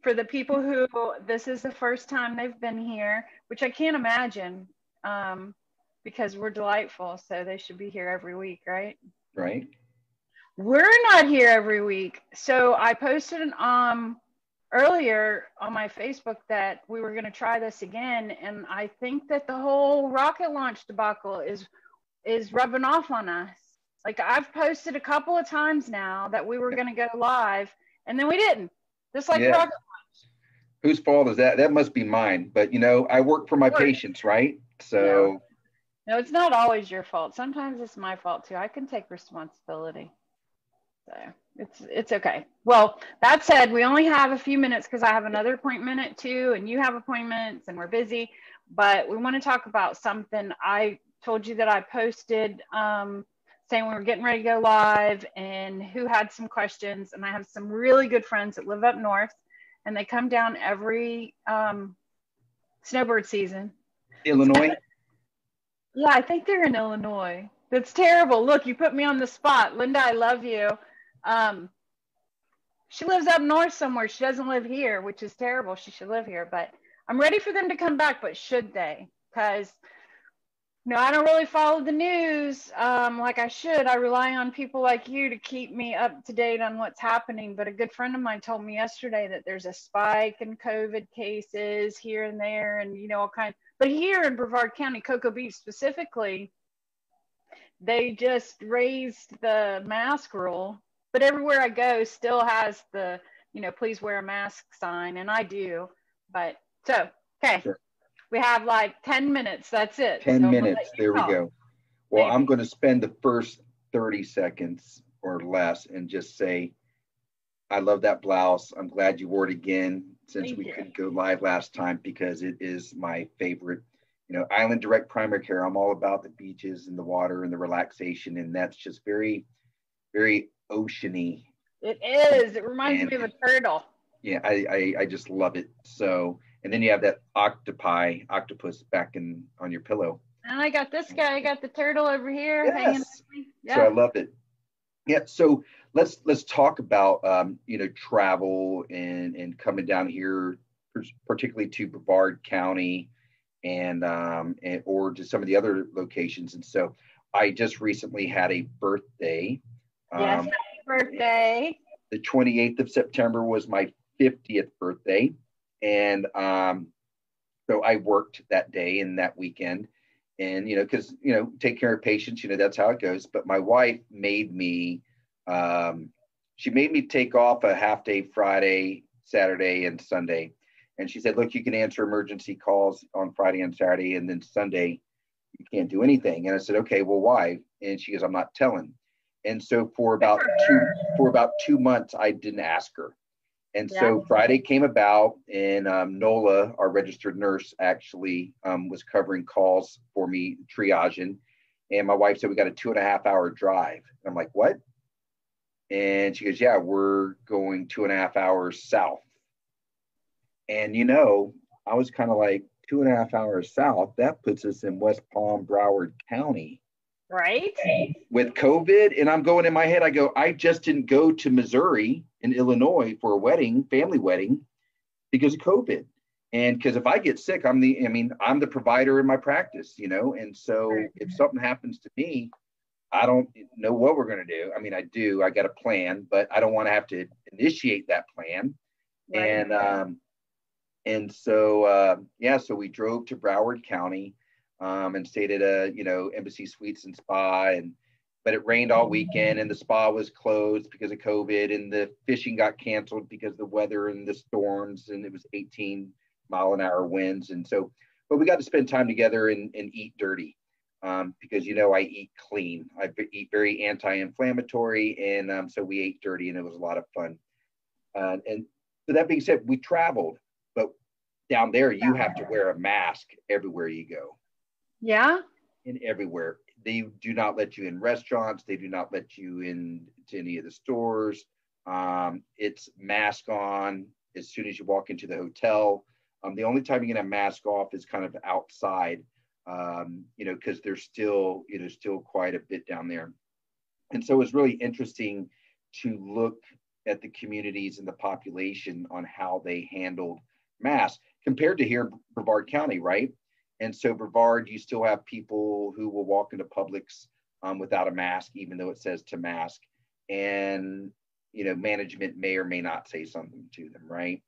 for the people who this is the first time they've been here, which I can't imagine, because we're delightful, so they should be here every week, right? Right. We're not here every week. So I posted earlier on my Facebook that we were going to try this again, and I think that the whole rocket launch debacle is rubbing off on us. Like, I've posted a couple of times now that we were going to go live, and then we didn't. Just like the Yeah. rocket launch. Whose fault is that? That must be mine. But I work for my patients, right? So no, it's not always your fault. Sometimes it's my fault too. I can take responsibility. So it's okay. Well, that said, we only have a few minutes because I have another appointment at 2 and you have appointments and we're busy, but we want to talk about something. I told you that I posted saying we were getting ready to go live and who had some questions, and I have some really good friends that live up north and they come down every snowbird season. Illinois? Yeah, I think they're in Illinois. That's terrible. Look, you put me on the spot. Linda, I love you. She lives up north somewhere. She doesn't live here, which is terrible. She should live here, but I'm ready for them to come back, but should they? Because, I don't really follow the news like I should. I rely on people like you to keep me up to date on what's happening. But a good friend of mine told me yesterday that there's a spike in COVID cases here and there and, all kinds. But here in Brevard County, Cocoa Beach specifically, they just raised the mask rule, but everywhere I go still has the, please wear a mask sign. And I do, but so, okay. Sure. We have like 10 minutes. That's it. 10 minutes. There we go. Well, Maybe. I'm going to spend the first 30 seconds or less and just say, I love that blouse. I'm glad you wore it again since we couldn't go live last time because it is my favorite. Island Direct Primary Care. I'm all about the beaches and the water and the relaxation, and that's just very, very oceany. It is. It reminds me of a turtle. Yeah, I just love it. So, and then you have that octopus back on your pillow. And I got this guy. I got the turtle over here. Yes. Hanging with me. Yeah. So I love it. Yeah. So let's talk about travel and coming down here, particularly to Brevard County. And or to some of the other locations. And so I just recently had a birthday. Yes, happy birthday. The 28th of September was my 50th birthday. And so I worked that day and that weekend. And, because, take care of patients, that's how it goes. But my wife made me, she made me take off a half day Friday, Saturday, and Sunday. And she said, look, you can answer emergency calls on Friday and Saturday, and then Sunday, you can't do anything. And I said, okay, well, why? And she goes, I'm not telling. And so for about 2 months, I didn't ask her. And so Friday came about, and Nola, our registered nurse, actually was covering calls for me, triaging. And my wife said, we got a 2.5 hour drive. And I'm like, what? And she goes, yeah, we're going 2.5 hours south. And, I was kind of like 2.5 hours south. That puts us in West Palm, Broward County. Right. With COVID. And I'm going in my head, I go, I just didn't go to Missouri and Illinois for a family wedding because of COVID. And because if I get sick, I'm the provider in my practice, and so if something happens to me, I don't know what we're going to do. I got a plan, but I don't want to have to initiate that plan. Right. And so, so we drove to Broward County and stayed at Embassy Suites and Spa. But it rained all weekend and the spa was closed because of COVID, and the fishing got canceled because of the weather and the storms, and it was 18-mile-an-hour winds. And so, but we got to spend time together and eat dirty because, I eat clean. I eat very anti-inflammatory. And so we ate dirty, and it was a lot of fun. And so that being said, we traveled. Down there, you have to wear a mask everywhere you go. Yeah. And everywhere. They do not let you in restaurants. They do not let you in to any of the stores. It's mask on as soon as you walk into the hotel. The only time you can have mask off is kind of outside, because there's still quite a bit down there. And so it's really interesting to look at the communities and the population on how they handled masks compared to here in Brevard County, right? And so Brevard, you still have people who will walk into Publix without a mask, even though it says to mask. And, you know, management may or may not say something to them, right?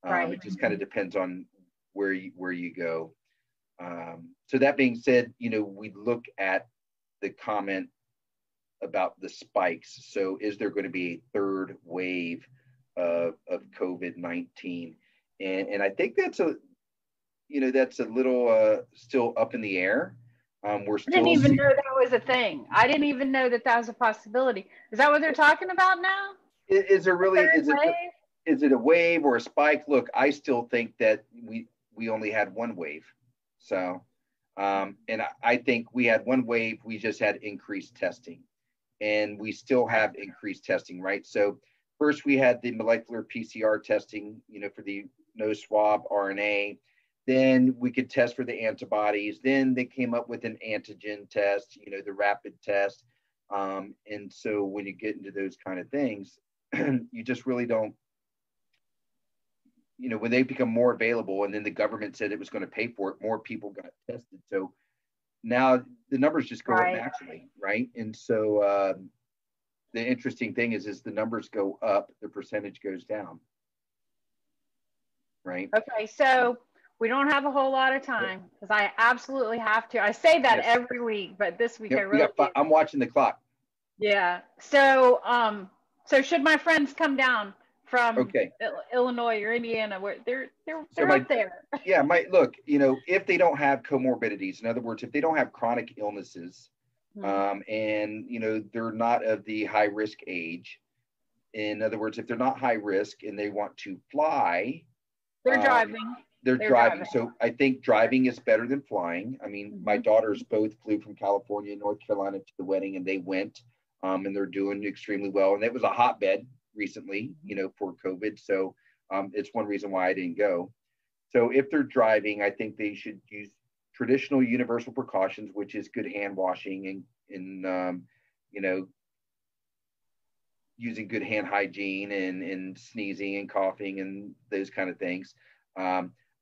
Right. It just kind of depends on where you go. So that being said, you know, we look at the comment about the spikes. So is there going to be a third wave of COVID-19? And I think that's a little still up in the air. We're still I didn't even know that was a thing. I didn't even know that was a possibility. Is that what they're talking about now? Is there really, is it a wave or a spike? Look, I still think that we only had one wave. So, and I think we had one wave, we just had increased testing. And we still have increased testing, right? So first we had the molecular PCR testing, you know, for the nose swab RNA. Then we could test for the antibodies. Then they came up with an antigen test, you know, the rapid test. And so when you get into those kind of things, you just really don't, you know, when they become more available and then the government said it was going to pay for it, more people got tested. So now the numbers just go up naturally, right? And so the interesting thing is the numbers go up, the percentage goes down, right? Okay, so we don't have a whole lot of time because I absolutely have to. I say that every week, but this week I really do. I'm watching the clock. Yeah. So so should my friends come down from Illinois or Indiana, where they're up there? Yeah, look, you know, if they don't have comorbidities, in other words, if they don't have chronic illnesses, and you know, they're not of the high risk age. In other words, if they're not high risk and they want to fly, they're driving. They're driving. So I think driving is better than flying. I mean, my daughters both flew from California and North Carolina to the wedding, and they went, and they're doing extremely well. And it was a hotbed recently, you know, for COVID. So it's one reason why I didn't go. So if they're driving, I think they should use traditional universal precautions, which is good hand washing and you know, using good hand hygiene and sneezing and coughing and those kind of things.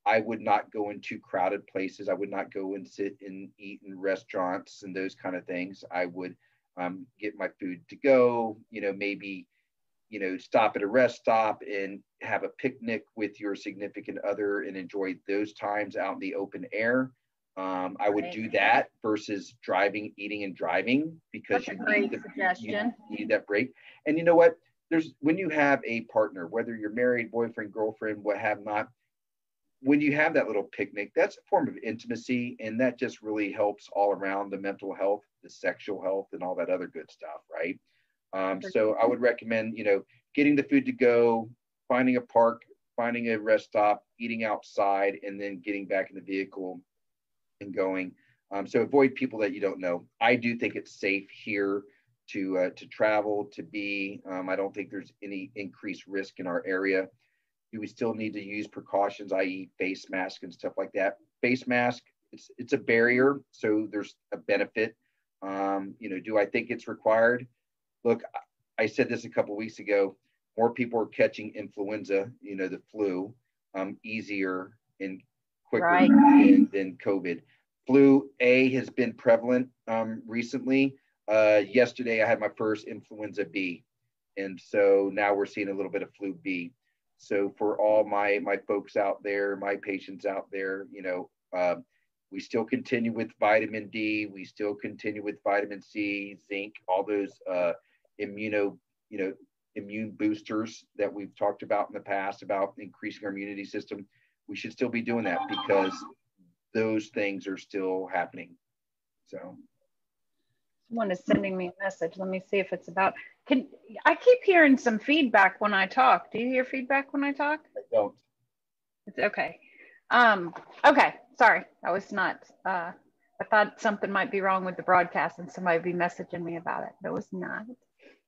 I would not go into crowded places. I would not go and sit and eat in restaurants and those kind of things. I would get my food to go, you know, maybe, you know, stop at a rest stop and have a picnic with your significant other and enjoy those times out in the open air. I would do that versus driving, eating and driving, because you need that break. And you know what? When you have a partner, whether you're married, boyfriend, girlfriend, what have not, when you have that little picnic, that's a form of intimacy, and that just really helps all around the mental health, the sexual health, and all that other good stuff, right? So I would recommend, you know, getting the food to go, finding a park, finding a rest stop, eating outside, and then getting back in the vehicle and going. So avoid people that you don't know. I do think it's safe here to travel, to be. I don't think there's any increased risk in our area. Do we still need to use precautions, i.e. face mask and stuff like that? Face mask, it's a barrier, so there's a benefit. You know, do I think it's required? Look, I said this a couple of weeks ago, more people are catching influenza, you know, the flu, easier and quicker than COVID. Flu A has been prevalent recently. Yesterday, I had my first influenza B. And so now we're seeing a little bit of flu B. So for all my folks out there, my patients out there, you know, we still continue with vitamin D. We still continue with vitamin C, zinc, all those immune boosters that we've talked about in the past about increasing our immunity system. We should still be doing that because those things are still happening. So someone is sending me a message. Let me see if it's about, I keep hearing some feedback when I talk. Do you hear feedback when I talk? I don't. It's okay. Okay, sorry. I was not, I thought something might be wrong with the broadcast and somebody would be messaging me about it. But it was not.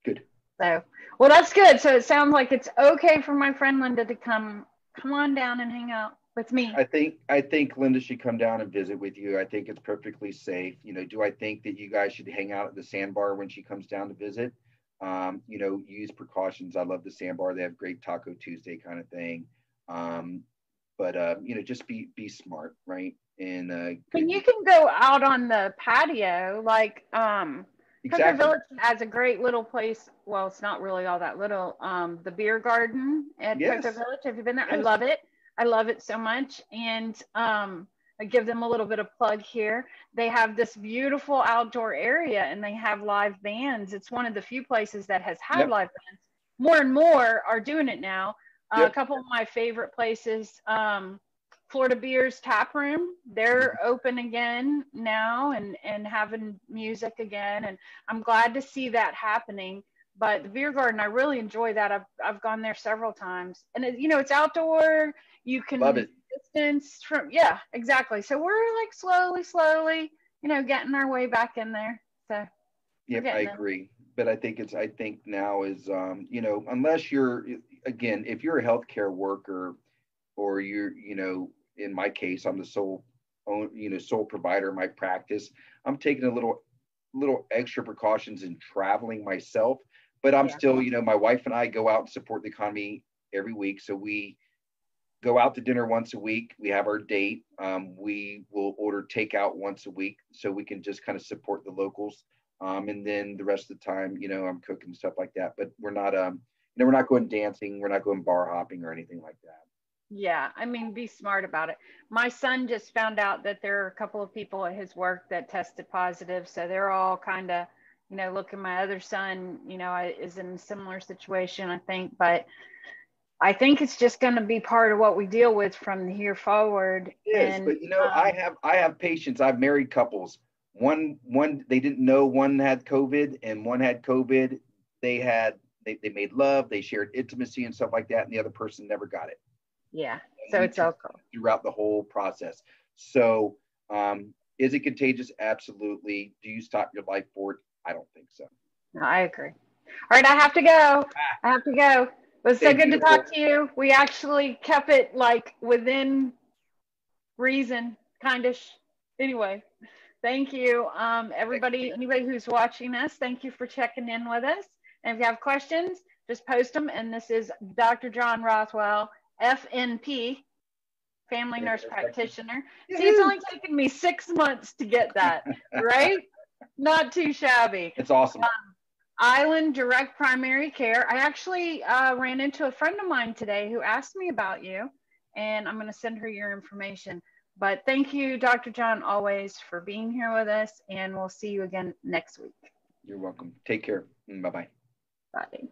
Good. So, well, that's good. So it sounds like it's okay for my friend Linda to come on down and hang out with me. I think Linda should come down and visit with you. I think it's perfectly safe. You know, do I think that you guys should hang out at the sandbar when she comes down to visit? use precautions. I love the sandbar. They have great Taco Tuesday kind of thing. But just be smart, right? And you can go out on the patio, like Cocoa exactly. Village has a great little place. Well, it's not really all that little. The beer garden at Cocoa Yes. Village. Have you been there? I Yes. love it. I love it so much. And I give them a little bit of plug here. They have this beautiful outdoor area, and they have live bands. It's one of the few places that has had Yep. live bands. More and more are doing it now. A Yep. couple of my favorite places, Florida Beer's Tap Room, they're open again now and having music again. And I'm glad to see that happening. But the beer garden, I really enjoy that. I've gone there several times, and it's outdoor. You Love can it. distance from, yeah, exactly. So we're like slowly, getting our way back in there. So we're Yep, I getting there. agree. But I think now is, unless you're, again, if you're a healthcare worker, or you're, in my case, I'm the sole provider of my practice. I'm taking a little extra precautions in traveling myself, but I'm Yeah. still, my wife and I go out and support the economy every week. So we go out to dinner once a week. We have our date. We will order takeout once a week so we can just kind of support the locals. And then the rest of the time, I'm cooking stuff like that. But we're not, we're not going dancing. We're not going bar hopping or anything like that. Yeah, I mean, be smart about it. My son just found out that there are a couple of people at his work that tested positive, so they're all kind of, looking. My other son, is in a similar situation, I think, but I think it's just going to be part of what we deal with from here forward. It is, And but I have patients. I've married couples. One they didn't know one had COVID, and one had COVID. They made love, they shared intimacy and stuff like that, and the other person never got it. yeah, And so we it's all tested cool. throughout the whole process. So, is it contagious? Absolutely. Do you stop your life for it? I don't think so. No, I agree. All right, I have to go. I have to go. It was so Okay, good to talk beautiful. to you. We actually kept it like within reason, kind of. Anyway, thank you, everybody. Anybody who's watching us, thank you for checking in with us. And if you have questions, just post them. And this is Dr. John Rothwell, FNP, Family Nurse Practitioner. See, it's only taken me 6 months to get that, right? Not too shabby. It's awesome. Island Direct Primary Care. I actually ran into a friend of mine today who asked me about you, and I'm going to send her your information. But thank you, Dr. John, always for being here with us, and we'll see you again next week. You're welcome. Take care. Bye-bye. Bye.